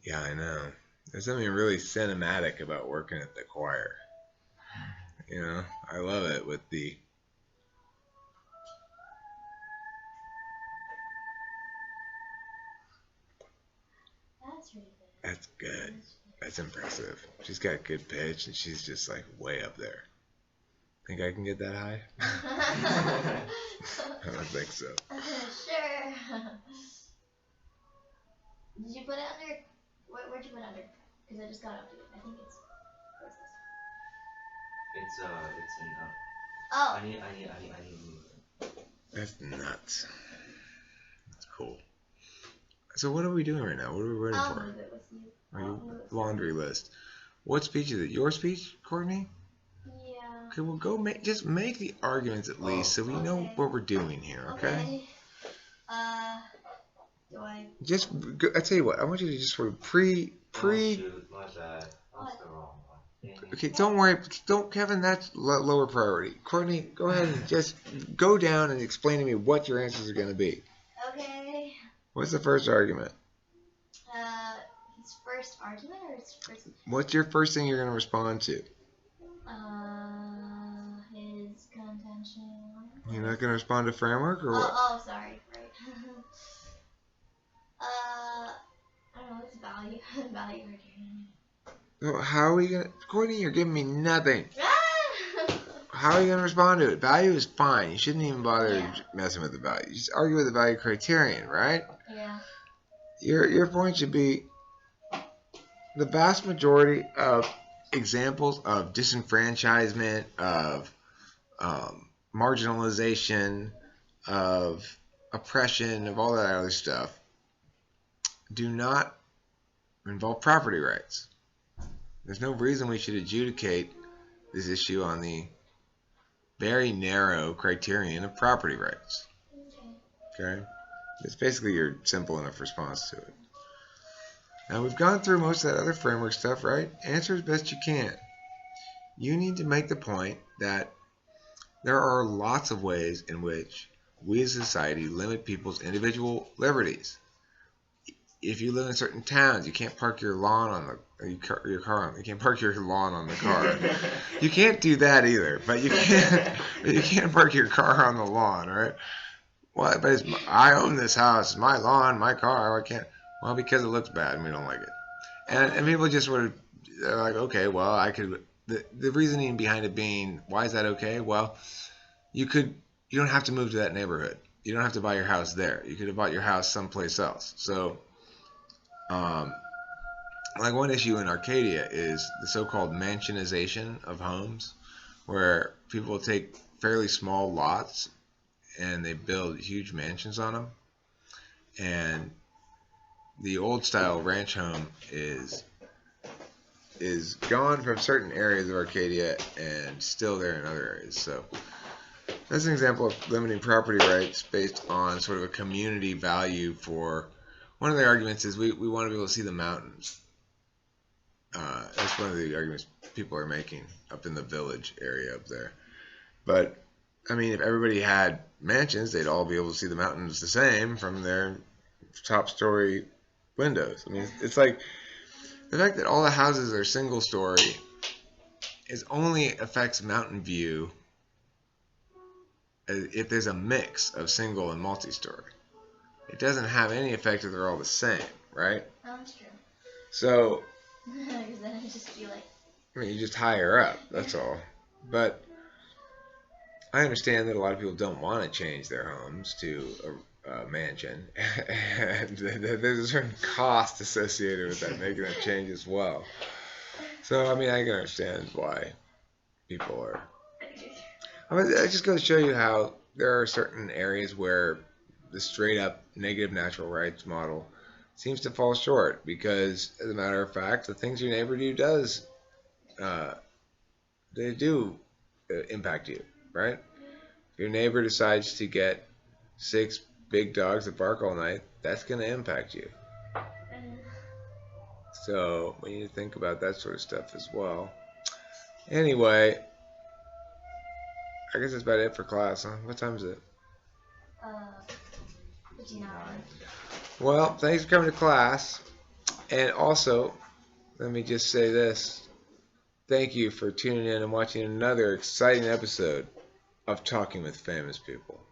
Yeah, I know. There's something really cinematic about working at the choir. You know, I love it with the. That's really good. That's good. That's impressive. She's got good pitch, and she's just like way up there. Think I can get that high? I don't think so. Sure. Did you put it under? Where'd you put it under? Because I just got up to it. I think it's. Where's this? It's in. Oh. I need. That's nuts. That's cool. So what are we doing right now? What are we waiting for? I'll move it with you. Laundry list. What speech is it? Your speech, Courtney? Yeah. Okay, well go just make the arguments at least, so we know what we're doing here. Okay. Do I? Just I tell you what. I want you to just sort of pre. Oh, shoot, my bad. That's the wrong one. Okay, don't worry. Don't, Kevin. That's lower priority. Courtney, go ahead and just go down and explain to me what your answers are going to be. Okay. What's the first argument? His first argument or his first? What's your first thing you're going to respond to? His contention. You're not going to respond to framework or what? Oh, sorry. Right. I don't know. It's value. Value criterion. So how are we going to... Courtney, you're giving me nothing. How are you going to respond to it? Value is fine. You shouldn't even bother messing with the value. You just argue with the value criterion, right? Yeah. Your point should be the vast majority of examples of disenfranchisement, of marginalization, of oppression, of all that other stuff do not involve property rights. There's no reason we should adjudicate this issue on the very narrow criterion of property rights. Okay? It's basically your simple enough response to it. Now, we've gone through most of that other framework stuff, right? Answer as best you can. You need to make the point that there are lots of ways in which we as a society limit people's individual liberties. If you live in certain towns, you can't park your lawn on the you can't park your lawn on the car. You can't do that either, but you can't park your car on the lawn, right? Well, but I own this house, it's my lawn, my car. I can't. Well, because it looks bad and we don't like it. And people just sort of they're like, okay, well, I could. The reasoning behind it being, why is that okay? Well, you don't have to move to that neighborhood. You don't have to buy your house there. You could have bought your house someplace else. So, like one issue in Arcadia is the so-called mansionization of homes, where people take fairly small lots and they build huge mansions on them. And the old style ranch home is gone from certain areas of Arcadia and still there in other areas. So that's an example of limiting property rights based on sort of a community value. For one of the arguments is we want to be able to see the mountains. That's one of the arguments people are making up in the village area up there. But I mean, if everybody had mansions, they'd all be able to see the mountains the same from their top story windows. I mean, it's like the fact that all the houses are single story only affects mountain view if there's a mix of single and multi-story. It doesn't have any effect if they're all the same, right? Oh, that's true. So, Because then it'd just be like. I mean, you just higher up, that's all. But I understand that a lot of people don't want to change their homes to a mansion, and there's a certain cost associated with that, making that change as well. So, I mean, I can understand why people are. I mean, I just go to show you how there are certain areas where the straight up negative natural rights model seems to fall short, because, as a matter of fact, the things your neighbor does, they do impact you, right? If your neighbor decides to get 6 big dogs that bark all night, that's going to impact you. So we need to think about that sort of stuff as well. Anyway, I guess that's about it for class, huh? What time is it? 59. Well, thanks for coming to class. And also, let me just say this. Thank you for tuning in and watching another exciting episode of Talking with Famous People.